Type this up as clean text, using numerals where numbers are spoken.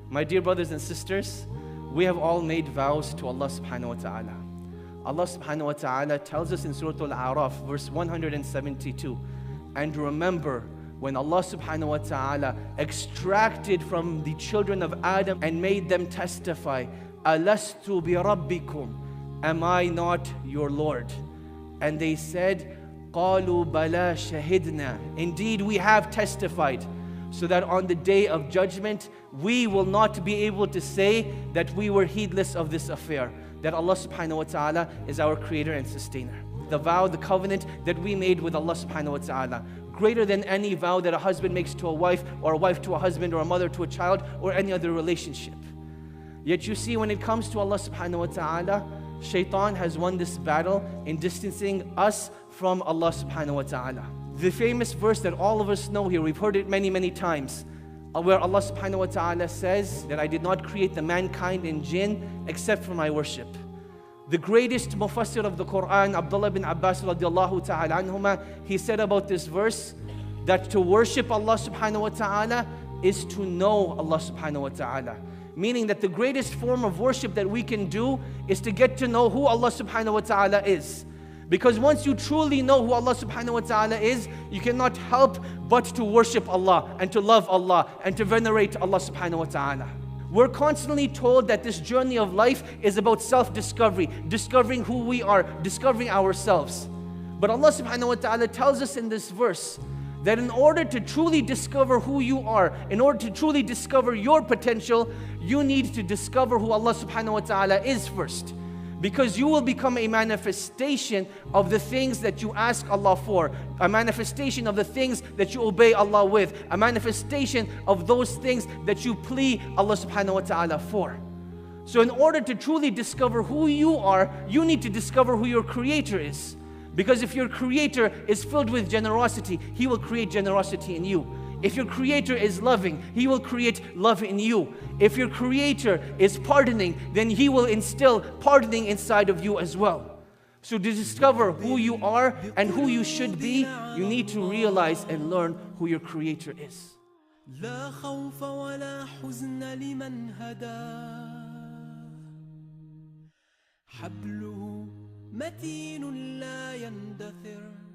My dear brothers and sisters, we have all made vows to Allah subhanahu wa ta'ala. Allah subhanahu wa ta'ala tells us in Surah Al-A'raf, verse 172, and remember when Allah subhanahu wa ta'ala extracted from the children of Adam and made them testify, Alastu bi rabbikum, am I not your Lord? And they said, Qalu bala shahidna, indeed we have testified, so that on the day of judgment we will not be able to say that we were heedless of this affair, that Allah subhanahu wa ta'ala is our creator and sustainer. The vow, the covenant that we made with Allah subhanahu wa ta'ala, greater than any vow that a husband makes to a wife, or a wife to a husband, or a mother to a child, or any other relationship. Yet you see, when it comes to Allah subhanahu wa ta'ala, Shaitan has won this battle in distancing us from Allah subhanahu wa ta'ala. The famous verse that all of us know here, we've heard it many, many times, where Allah subhanahu wa ta'ala says that I did not create the mankind and jinn except for my worship. The greatest mufassir of the Quran, Abdullah bin Abbas radiallahu ta'ala anhuma, he said about this verse that to worship Allah subhanahu wa ta'ala is to know Allah subhanahu wa ta'ala. Meaning that the greatest form of worship that we can do is to get to know who Allah subhanahu wa ta'ala is. Because once you truly know who Allah subhanahu wa ta'ala is, you cannot help but to worship Allah and to love Allah and to venerate Allah subhanahu wa ta'ala. We're constantly told that this journey of life is about self-discovery, discovering who we are, discovering ourselves. But Allah subhanahu wa ta'ala tells us in this verse that in order to truly discover who you are, in order to truly discover your potential, you need to discover who Allah subhanahu wa ta'ala is first. Because you will become a manifestation of the things that you ask Allah for, a manifestation of the things that you obey Allah with, a manifestation of those things that you plea Allah subhanahu wa ta'ala for. So in order to truly discover who you are, you need to discover who your creator is. Because if your creator is filled with generosity, He will create generosity in you. If your creator is loving, He will create love in you. If your creator is pardoning, then He will instill pardoning inside of you as well. So to discover who you are and who you should be, you need to realize and learn who your creator is. لا خوف ولا حزن لمن هداه حبله متين لا يندثر